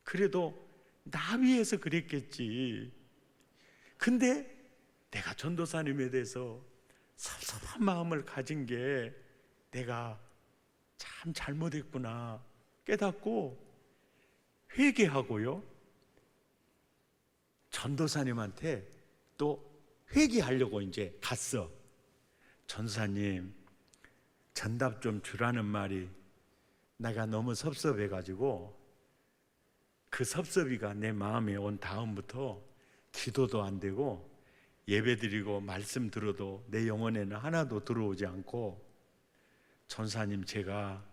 A: 그래도 나 위해서 그랬겠지. 근데 내가 전도사님에 대해서 섭섭한 마음을 가진 게 내가 참 잘못했구나 깨닫고 회개하고요, 전도사님한테 또 회개하려고 이제 갔어. 전도사님, 전답 좀 주라는 말이 내가 너무 섭섭해가지고 그 섭섭이가 내 마음에 온 다음부터 기도도 안 되고 예배드리고 말씀 들어도 내 영혼에는 하나도 들어오지 않고, 전사님 제가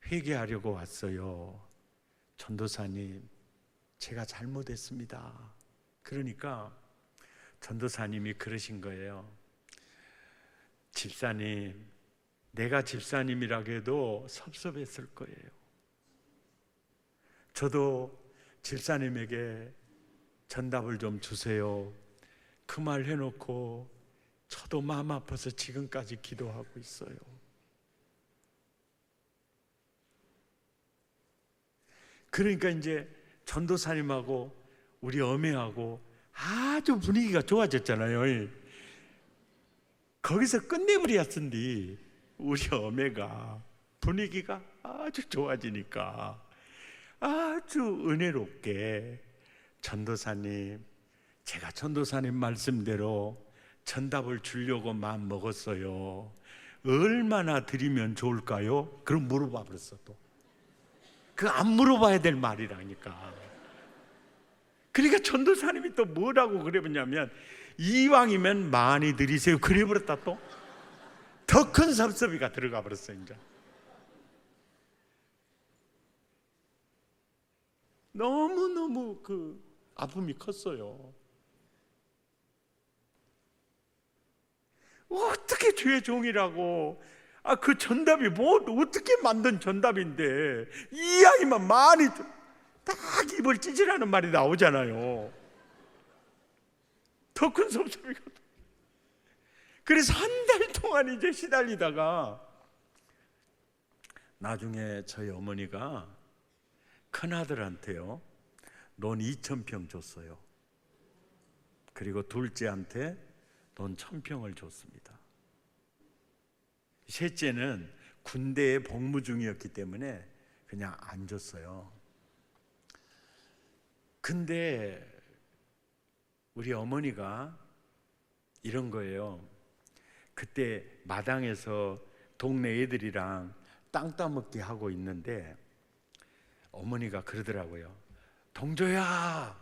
A: 회개하려고 왔어요. 전도사님 제가 잘못했습니다. 그러니까 전도사님이 그러신 거예요. 집사님, 내가 집사님이라고 해도 섭섭했을 거예요. 저도 집사님에게 전답을 좀 주세요. 그 말 해놓고 저도 마음 아파서 지금까지 기도하고 있어요. 그러니까 이제 전도사님하고 우리 어매하고 아주 분위기가 좋아졌잖아요. 거기서 끝내버렸던디 우리 어매가 분위기가 아주 좋아지니까 아주 은혜롭게, 전도사님 제가 전도사님 말씀대로 전답을 주려고 마음 먹었어요. 얼마나 드리면 좋을까요? 그럼 물어봐 버렸어. 또 그 안 물어봐야 될 말이라니까. 그러니까 전도사님이 또 뭐라고 그래버냐면, 이왕이면 많이 드리세요 그래버렸다. 또 더 큰 섭섭이가 들어가 버렸어. 이제 너무너무 그 아픔이 컸어요. 어떻게 죄 종이라고, 그 전답이 뭐 어떻게 만든 전답인데 이 아이만 많이 딱 입을 찢으라는 말이 나오잖아요. 더 큰 섭섭이가. 그래서 한 달 동안 이제 시달리다가 나중에 저희 어머니가 큰아들한테요 논 2,000평 줬어요. 그리고 둘째한테 논 1,000평을 줬습니다. 셋째는 군대에 복무 중이었기 때문에 그냥 안 줬어요. 근데 우리 어머니가 이런 거예요. 그때 마당에서 동네 애들이랑 땅 따먹기 하고 있는데 어머니가 그러더라고요. 동조야,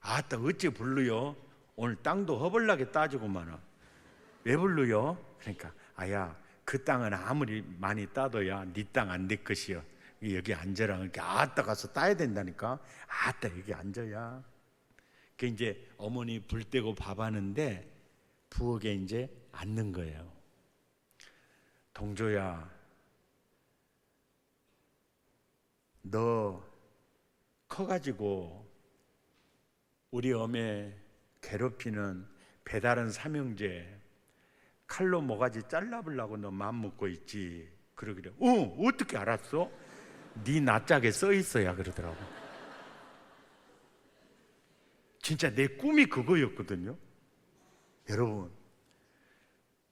A: 아따 어째 불러요? 오늘 땅도 허벌나게 따지고만은 왜 불러요? 그러니까 아야, 그 땅은 아무리 많이 따도야 네 땅 안 될 것이요. 여기 앉아라. 이렇게 아따 가서 따야 된다니까. 아따 여기 앉아야. 그 이제 어머니 불 떼고 밥 하는데 부엌에 이제 앉는 거예요. 동조야, 너 커가지고 우리 어매 괴롭히는 배다른 삼형제 칼로 모가지 잘라보려고 너 마음 먹고 있지. 그러길래 어떻게 알았어? 네 낯짝에 써 있어야 그러더라고. 진짜 내 꿈이 그거였거든요. 여러분,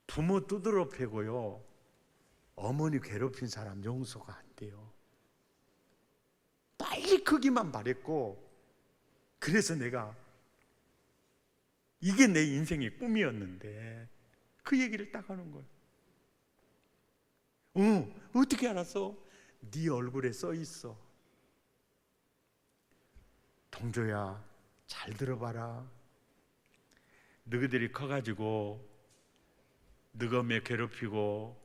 A: 부모 두드러 패고요, 어머니 괴롭힌 사람 용서가 안 돼요. 빨리 크기만 바랬고, 그래서 내가 이게 내 인생의 꿈이었는데 그 얘기를 딱 하는 거예요. 어떻게 알았어? 네 얼굴에 써 있어. 동조야, 잘 들어봐라. 너희들이 커가지고 너가 매 괴롭히고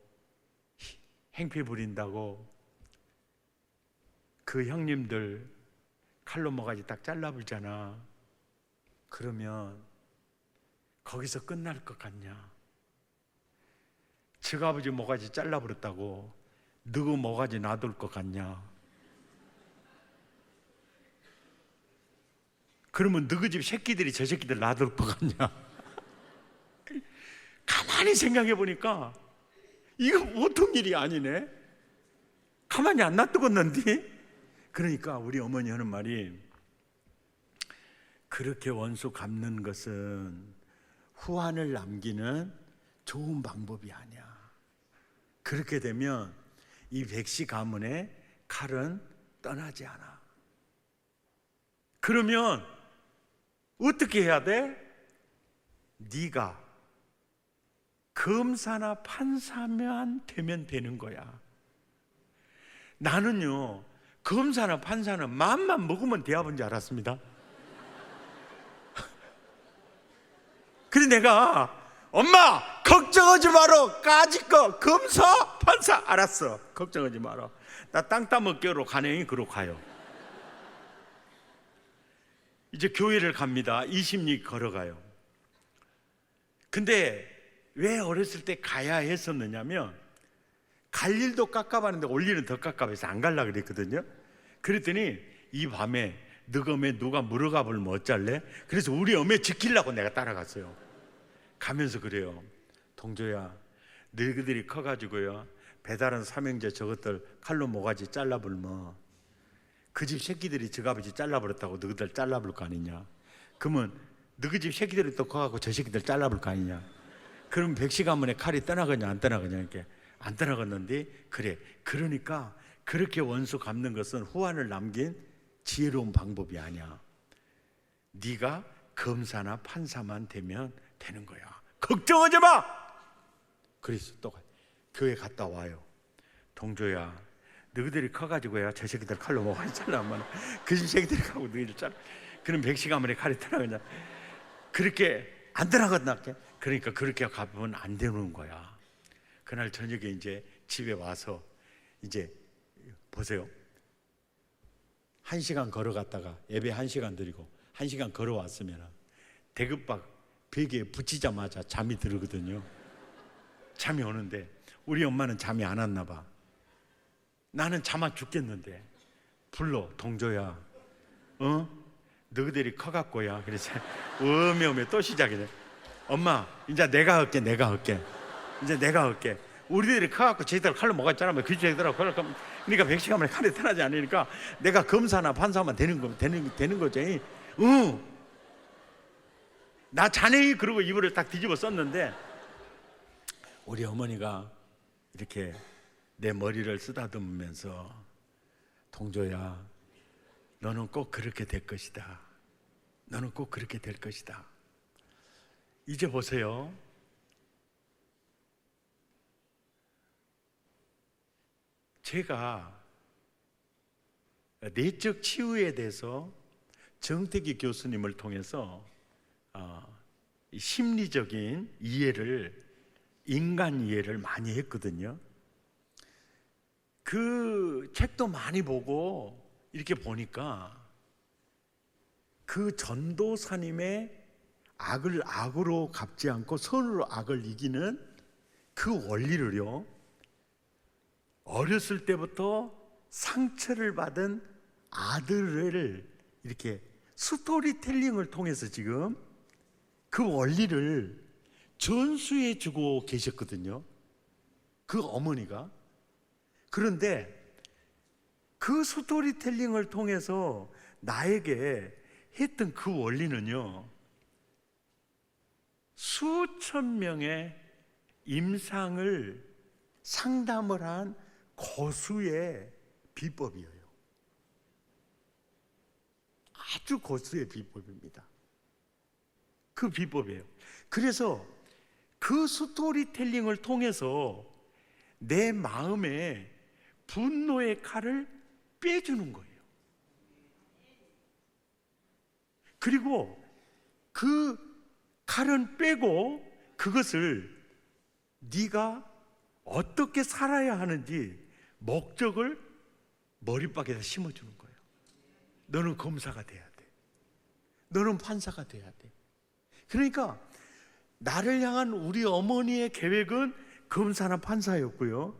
A: 행패 부린다고 그 형님들 칼로 모가지 딱 잘라불잖아. 그러면 거기서 끝날 것 같냐? 저 아버지 모가지 잘라버렸다고 너그 모가지 놔둘 것 같냐? 그러면 너그 집 새끼들이 저 새끼들 놔둘 것 같냐? 가만히 생각해 보니까 이거 보통 일이 아니네. 가만히 안 놔두겠는데? 그러니까 우리 어머니 하는 말이, 그렇게 원수 갚는 것은 후환을 남기는 좋은 방법이 아니야. 그렇게 되면 이 백시 가문의 칼은 떠나지 않아. 그러면 어떻게 해야 돼? 네가 검사나 판사만 되면 되는 거야. 나는요, 검사나 판사는 마음만 먹으면 대합인 줄 알았습니다. 그래서 내가, 엄마 걱정하지 마라, 까짓거 검사 판사 알았어, 걱정하지 마라. 나 땅 따먹기로 가능히 그러고 가요. 이제 교회를 갑니다. 20리 걸어가요. 근데 왜 어렸을 때 가야 했었느냐면, 갈 일도 깝깝하는데 올 일은 더 깝깝해서 안 갈라 그랬거든요. 그랬더니 이 밤에 너가 매 누가 물어가 보면 어쩔래? 그래서 우리 어메 지키려고 내가 따라갔어요. 가면서 그래요. 동조야, 너희들이 커가지고요, 배달한 삼형제 저것들 칼로 모가지 잘라불면 그 집 새끼들이 저 아버지 잘라버렸다고 너희들 잘라볼 거 아니냐? 그러면 너희 집 새끼들이 또 커가고 저 새끼들 잘라볼 거 아니냐? 그럼 백시 가문의 칼이 떠나가냐 안 떠나가냐? 이렇게 안 떠나갔는데, 그래, 그러니까 그렇게 원수 갚는 것은 후환을 남긴 지혜로운 방법이 아니야. 네가 검사나 판사만 되면 되는 거야. 걱정하지 마. 그래서 또 교회 갔다 와요. 동조야, 너희들이 커가지고야 저 새끼들 칼로 모가지 잘라면 그 집 새끼들이 가고 너희들 잘라. 그럼 백시 가문의 칼이 떠나가냐? 그렇게 안 떠나갔나? 그러니까 그렇게 가면 안 되는 거야. 그날 저녁에 이제 집에 와서 이제 보세요. 1시간 걸어갔다가 예배 1시간 드리고 1시간 걸어왔으면 대급박 베개에 붙이자마자 잠이 들거든요. 잠이 오는데 우리 엄마는 잠이 안 왔나 봐. 나는 잠 안 죽겠는데 불러, 동조야, 너희들이 커갖고야. 그래서 어메어메 또 시작이네. 엄마, 이제 내가 할게. 이제 내가 할게. 우리들이 커갖고 저희들 칼로 뭐가 있잖아. 그 저희들하고 그러니까 백시가문에 칼이 떠나지 않으니까 내가 검사나 판사만 되는 거지. 나 자네히 그러고 이불을 딱 뒤집어 썼는데, 우리 어머니가 이렇게 내 머리를 쓰다듬으면서, 동조야, 너는 꼭 그렇게 될 것이다. 너는 꼭 그렇게 될 것이다. 이제 보세요. 제가 내적 치유에 대해서 정태기 교수님을 통해서 심리적인 이해를, 인간 이해를 많이 했거든요. 그 책도 많이 보고 이렇게 보니까 그 전도사님의 악을 악으로 갚지 않고 선으로 악을 이기는 그 원리를요, 어렸을 때부터 상처를 받은 아들을 이렇게 스토리텔링을 통해서 지금 그 원리를 전수해 주고 계셨거든요, 그 어머니가. 그런데 그 스토리텔링을 통해서 나에게 했던 그 원리는요, 수천 명의 임상을 상담을 한 고수의 비법이에요. 아주 고수의 비법입니다. 그 비법이에요. 그래서 그 스토리텔링을 통해서 내 마음에 분노의 칼을 빼주는 거예요. 그리고 그 칼은 빼고 그것을 네가 어떻게 살아야 하는지 목적을 머리박에다 심어주는 거예요. 너는 검사가 돼야 돼. 너는 판사가 돼야 돼. 그러니까 나를 향한 우리 어머니의 계획은 검사나 판사였고요,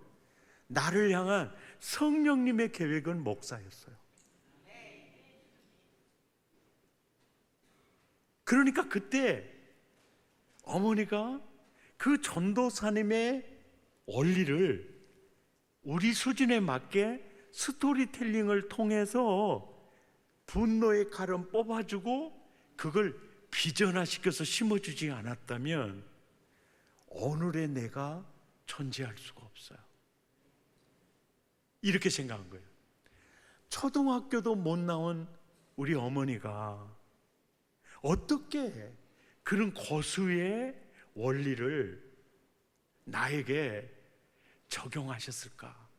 A: 나를 향한 성령님의 계획은 목사였어요. 그러니까 그때 어머니가 그 전도사님의 원리를 우리 수준에 맞게 스토리텔링을 통해서 분노의 칼은 뽑아주고 그걸 비전화시켜서 심어주지 않았다면 오늘의 내가 존재할 수가 없어요. 이렇게 생각한 거예요. 초등학교도 못 나온 우리 어머니가 어떻게 그런 고수의 원리를 나에게 적용하셨을까?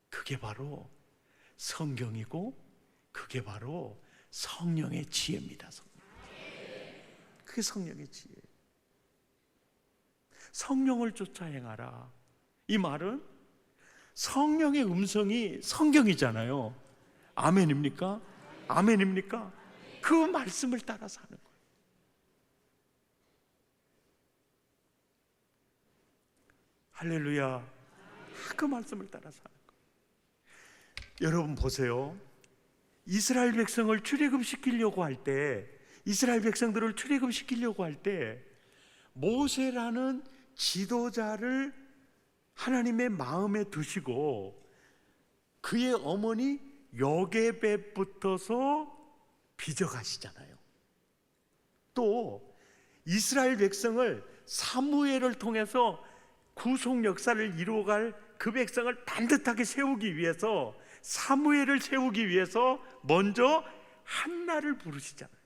A: 그게 바로 성경이고 그게 바로 성령의 지혜입니다. 그게 성령의 지혜예요. 성령을 쫓아 행하라. 이 말은 성령의 음성이 성경이잖아요. 아멘입니까? 아멘입니까? 그 말씀을 따라서 하는 거예요. 할렐루야. 그 말씀을 따라서 하는 거예요. 여러분 보세요. 이스라엘 백성을 출애굽시키려고 할 때, 이스라엘 백성들을 출애굽시키려고 할 때 모세라는 지도자를 하나님의 마음에 두시고 그의 어머니 요게벳부터서 빚어가시잖아요. 또 이스라엘 백성을 사무엘을 통해서 구속 역사를 이루어갈 그 백성을 반듯하게 세우기 위해서, 사무엘을 세우기 위해서 먼저 한나를 부르시잖아요.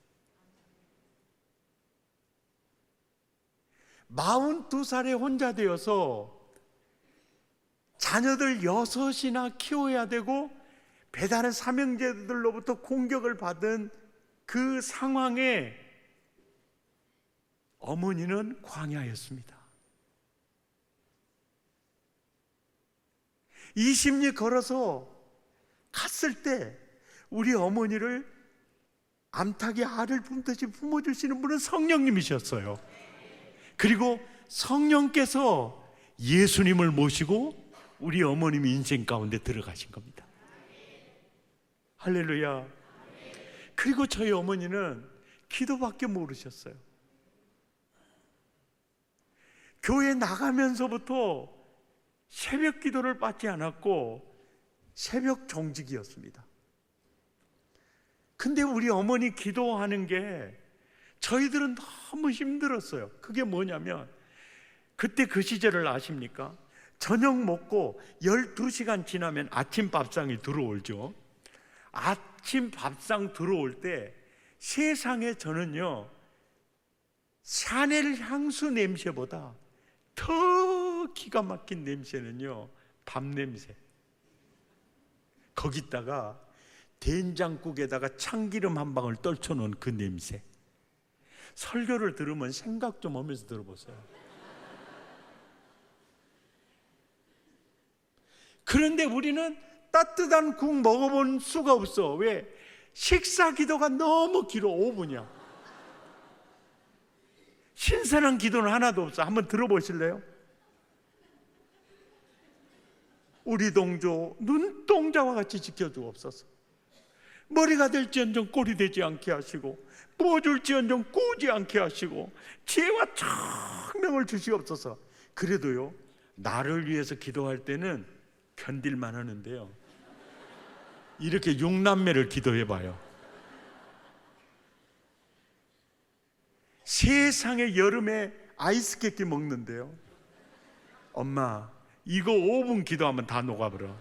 A: 42살에 혼자 되어서 자녀들 6이나 키워야 되고 배다른 사명제들로부터 공격을 받은 그 상황에 어머니는 광야였습니다. 20리 걸어서 갔을 때 우리 어머니를 암탉이 알을 품듯이 품어주시는 분은 성령님이셨어요. 그리고 성령께서 예수님을 모시고 우리 어머님이 인생 가운데 들어가신 겁니다. 할렐루야. 그리고 저희 어머니는 기도밖에 모르셨어요. 교회 나가면서부터 새벽 기도를 받지 않았고 새벽 정직이었습니다. 근데 우리 어머니 기도하는 게 저희들은 너무 힘들었어요. 그게 뭐냐면 그때 그 시절을 아십니까? 저녁 먹고 12시간 지나면 아침 밥상이 들어오죠. 아침 밥상 들어올 때 세상에 저는요, 샤넬 향수 냄새보다 더 기가 막힌 냄새는요, 밥 냄새. 거기다가 된장국에다가 참기름 한 방울 떨쳐놓은 그 냄새. 설교를 들으면 생각 좀 하면서 들어보세요. 그런데 우리는 따뜻한 국 먹어본 수가 없어. 왜? 식사 기도가 너무 길어. 5분이야. 신선한 기도는 하나도 없어. 한번 들어보실래요? 우리 동조 눈동자와 같이 지켜주옵소서. 머리가 될지언정 꼴이 되지 않게 하시고 부어줄지언정 꾸지 않게 하시고 지혜와 청명을 주시옵소서. 그래도요, 나를 위해서 기도할 때는 견딜만 하는데요, 이렇게 6남매를 기도해봐요. 세상에 여름에 아이스 깨끼 먹는데요. 엄마, 이거 5분 기도하면 다 녹아버려.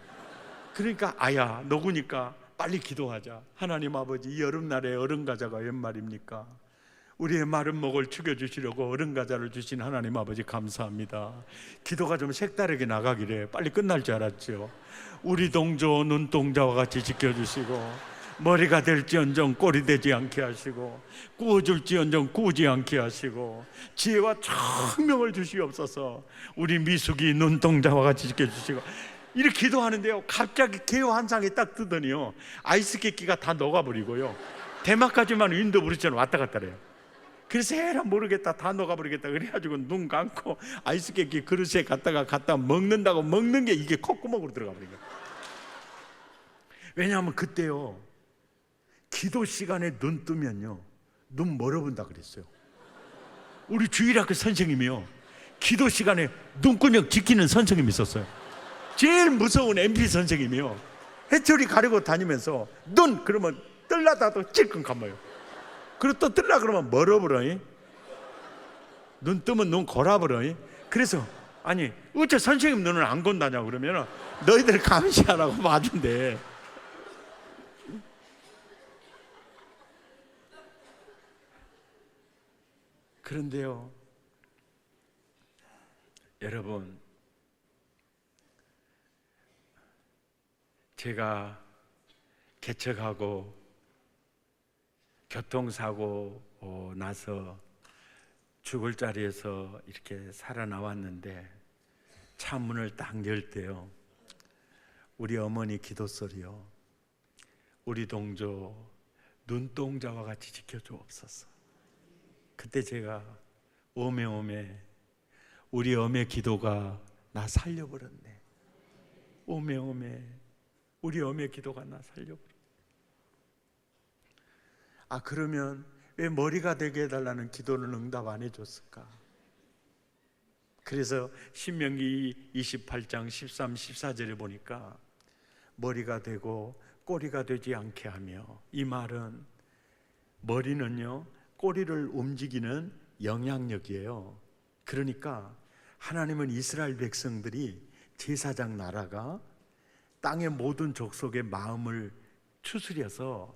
A: 그러니까 아야, 녹으니까 빨리 기도하자. 하나님 아버지, 이 여름날에 얼음 과자가 웬 말입니까? 우리의 마른 목을 죽여주시려고 얼음 과자를 주신 하나님 아버지 감사합니다. 기도가 좀 색다르게 나가기를 빨리 끝날 줄 알았죠. 우리 동조 눈동자와 같이 지켜주시고, 머리가 될지언정 꼴이 되지 않게 하시고, 구워줄지언정 구우지 않게 하시고, 지혜와 청명을 주시옵소서. 우리 미숙이 눈동자와 같이 지켜주시고. 이렇게 기도하는데요, 갑자기 개요 한 상에 딱 뜨더니요, 아이스 깨끼가 다 녹아버리고요, 대마까지만 윈도 브릿지는 왔다 갔다 해요. 그래서 에라 모르겠다, 다 녹아버리겠다 그래가지고 눈 감고 아이스 깨끼 그릇에 갖다 먹는다고 먹는 게 이게 콧구멍으로 들어가 버린 거예요. 왜냐하면 그때요, 기도 시간에 눈 뜨면요, 눈 멀어본다 그랬어요. 우리 주일학교 선생님이요, 기도 시간에 눈구녕 지키는 선생님이 있었어요. 제일 무서운 MP 선생님이요, 해철이 가리고 다니면서 눈 그러면 뜰라다도 찔끔 감아요. 그리고 또 뜰라 그러면 멀어버려. 눈 뜨면 눈 골아버려. 그래서 아니 어째 선생님 눈을 안 건다냐고 그러면 너희들 감시하라고 봐준대. 그런데요, 여러분, 제가 개척하고 교통사고 나서 죽을 자리에서 이렇게 살아나왔는데, 창문을 딱 열 때요, 우리 어머니 기도 소리요, 우리 동조 눈동자와 같이 지켜주옵소서. 그때 제가 오메오메, 우리 어메 기도가 나 살려버렸네. 오메오메, 우리 어메 기도가 나 살려버렸네. 아, 그러면 왜 머리가 되게 해달라는 기도는 응답 안 해줬을까? 그래서 신명기 28장 13, 14절에 보니까 머리가 되고 꼬리가 되지 않게 하며, 이 말은 머리는요, 꼬리를 움직이는 영향력이에요. 그러니까 하나님은 이스라엘 백성들이 제사장 나라가 땅의 모든 족속의 마음을 추스려서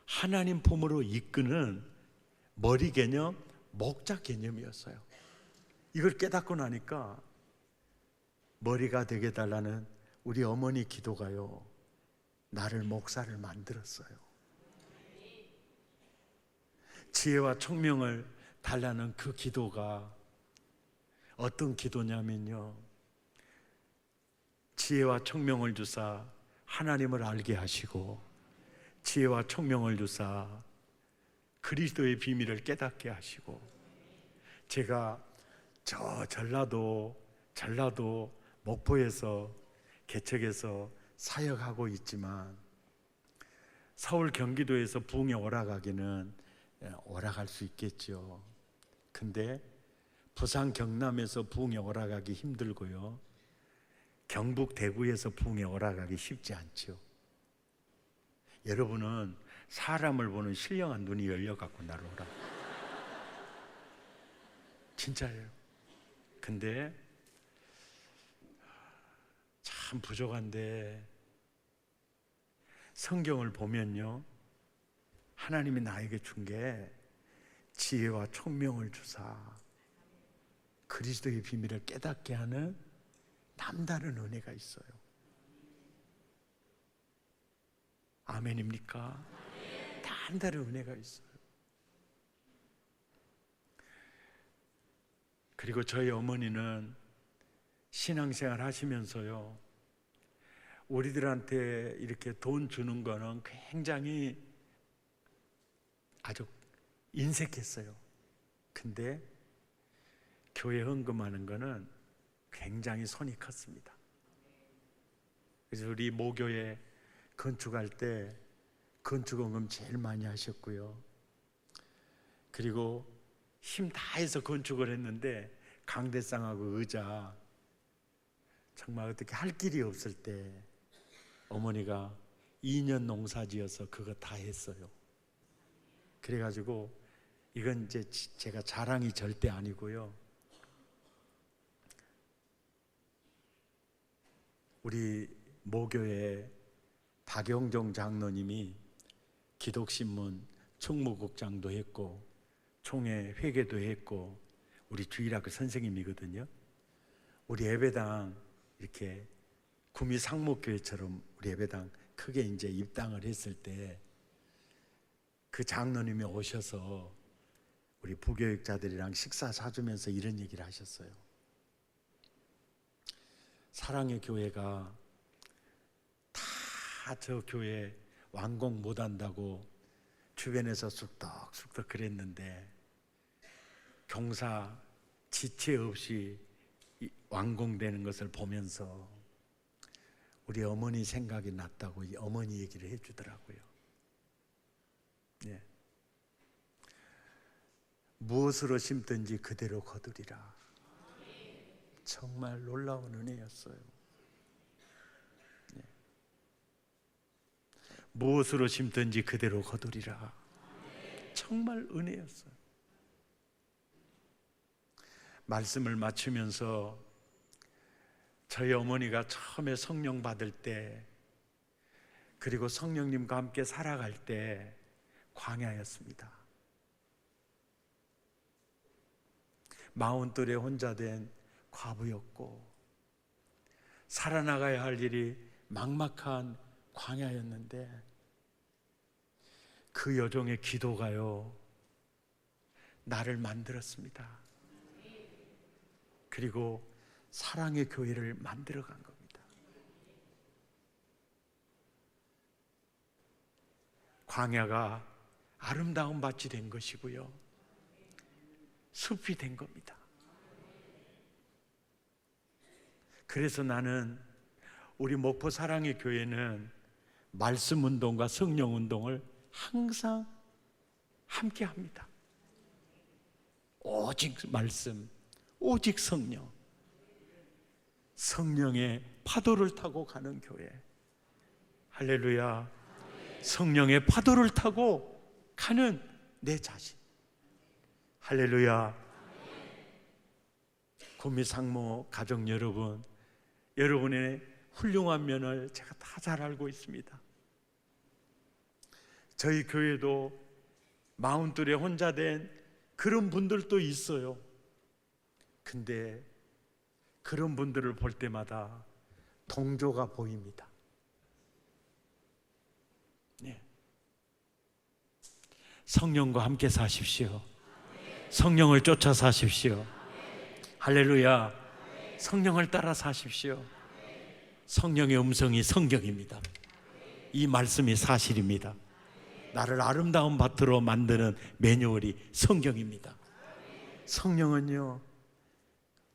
A: 하나님 품으로 이끄는 머리 개념, 목자 개념이었어요. 이걸 깨닫고 나니까 머리가 되게 해달라는 우리 어머니 기도가요, 나를 목사를 만들었어요. 지혜와 총명을 달라는 그 기도가 어떤 기도냐면요, 지혜와 총명을 주사 하나님을 알게 하시고, 지혜와 총명을 주사 그리스도의 비밀을 깨닫게 하시고, 제가 저 전라도 목포에서 개척해서 사역하고 있지만, 서울 경기도에서 부흥에 오락하기는 오락할 수 있겠죠. 근데 부산 경남에서 부흥에 오락하기 힘들고요, 경북 대구에서 부흥에 오락하기 쉽지 않죠. 여러분은 사람을 보는 신령한 눈이 열려갖고 나를 오라. 진짜예요. 근데 참 부족한데, 성경을 보면요, 하나님이 나에게 준 게 지혜와 총명을 주사 그리스도의 비밀을 깨닫게 하는 남다른 은혜가 있어요. 아멘입니까? 남다른 은혜가 있어요. 그리고 저희 어머니는 신앙생활 하시면서요, 우리들한테 이렇게 돈 주는 거는 굉장히 아주 인색했어요. 근데 교회 헌금하는 거는 굉장히 손이 컸습니다. 그래서 우리 모교에 건축할 때 건축헌금 제일 많이 하셨고요, 그리고 힘 다해서 건축을 했는데 강대상하고 의자 정말 어떻게 할 길이 없을 때 어머니가 2년 농사지어서 그거 다 했어요. 그래가지고 이건 이제 제가 자랑이 절대 아니고요. 우리 모교회 박영종 장로님이 기독신문 총무국장도 했고 총회 회계도 했고 우리 주일학교 선생님이거든요. 우리 예배당 이렇게 구미 상목교회처럼 우리 예배당 크게 이제 입당을 했을 때 그 장로님이 오셔서 우리 부교육자들이랑 식사 사주면서 이런 얘기를 하셨어요. 사랑의 교회가 다 저 교회 완공 못한다고 주변에서 쑥덕쑥덕 그랬는데 경사 지체 없이 완공되는 것을 보면서 우리 어머니 생각이 났다고 이 어머니 얘기를 해주더라고요. 예. 무엇으로 심든지 그대로 거두리라. 정말 놀라운 은혜였어요. 예. 무엇으로 심든지 그대로 거두리라. 정말 은혜였어요. 말씀을 마치면서 저희 어머니가 처음에 성령 받을 때 그리고 성령님과 함께 살아갈 때 광야였습니다. 40 tuổi 혼자 된 과부였고 살아나가야 할 일이 막막한 광야였는데 그 여종의 기도가요 나를 만들었습니다. 그리고 사랑의 교회를 만들어간 겁니다. 광야가 아름다운 밭이 된 것이고요 숲이 된 겁니다. 그래서 나는 우리 목포 사랑의 교회는 말씀 운동과 성령 운동을 항상 함께 합니다. 오직 말씀, 오직 성령, 성령의 파도를 타고 가는 교회. 할렐루야. 성령의 파도를 타고 가는 내 자신. 할렐루야. 구미 상모 가족 여러분, 여러분의 훌륭한 면을 제가 다 잘 알고 있습니다. 저희 교회도 40 tuổi 혼자 된 그런 분들도 있어요. 근데 그런 분들을 볼 때마다 동조가 보입니다. 네. 성령과 함께 사십시오. 성령을 쫓아 사십시오. 할렐루야. 성령을 따라 사십시오. 성령의 음성이 성경입니다. 이 말씀이 사실입니다. 나를 아름다운 밭으로 만드는 매뉴얼이 성경입니다. 성령은요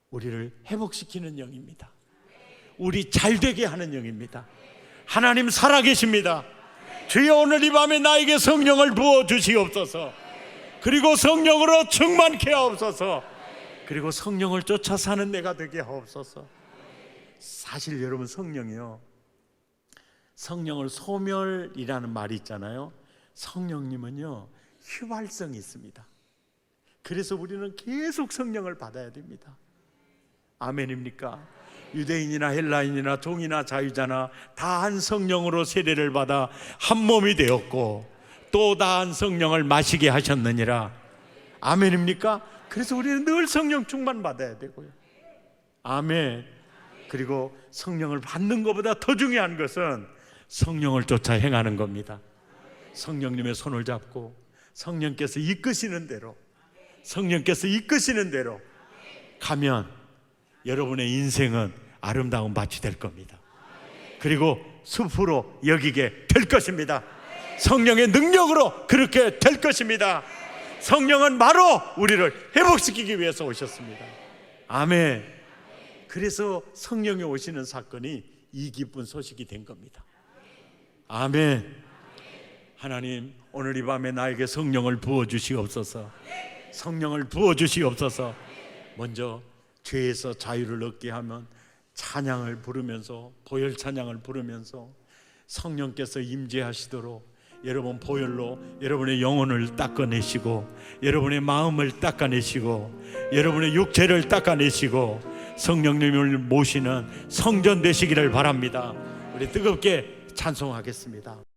A: 우리를 회복시키는 영입니다. 우리 잘되게 하는 영입니다. 하나님 살아계십니다. 주여 오늘 이 밤에 나에게 성령을 부어주시옵소서. 그리고 성령으로 충만케 하옵소서. 그리고 성령을 쫓아 사는 내가 되게 하옵소서. 사실 여러분 성령이요 성령을 소멸이라는 말이 있잖아요. 성령님은요 휘발성이 있습니다. 그래서 우리는 계속 성령을 받아야 됩니다. 아멘입니까? 유대인이나 헬라인이나 종이나 자유자나 다 한 성령으로 세례를 받아 한 몸이 되었고 또 다 한 성령을 마시게 하셨느니라. 아멘입니까? 그래서 우리는 늘 성령 충만 받아야 되고요. 아멘. 그리고 성령을 받는 것보다 더 중요한 것은 성령을 쫓아 행하는 겁니다. 성령님의 손을 잡고 성령께서 이끄시는 대로 성령께서 이끄시는 대로 가면 여러분의 인생은 아름다운 밭이 될 겁니다. 그리고 숲으로 여기게 될 것입니다. 성령의 능력으로 그렇게 될 것입니다. 성령은 바로 우리를 회복시키기 위해서 오셨습니다. 아멘. 그래서 성령이 오시는 사건이 이 기쁜 소식이 된 겁니다. 아멘. 하나님 오늘 이 밤에 나에게 성령을 부어주시옵소서. 성령을 부어주시옵소서. 먼저 죄에서 자유를 얻게 하면 찬양을 부르면서 보혈 찬양을 부르면서 성령께서 임재하시도록 여러분 보혈로 여러분의 영혼을 닦아내시고 여러분의 마음을 닦아내시고 여러분의 육체를 닦아내시고 성령님을 모시는 성전 되시기를 바랍니다. 우리 뜨겁게 찬송하겠습니다.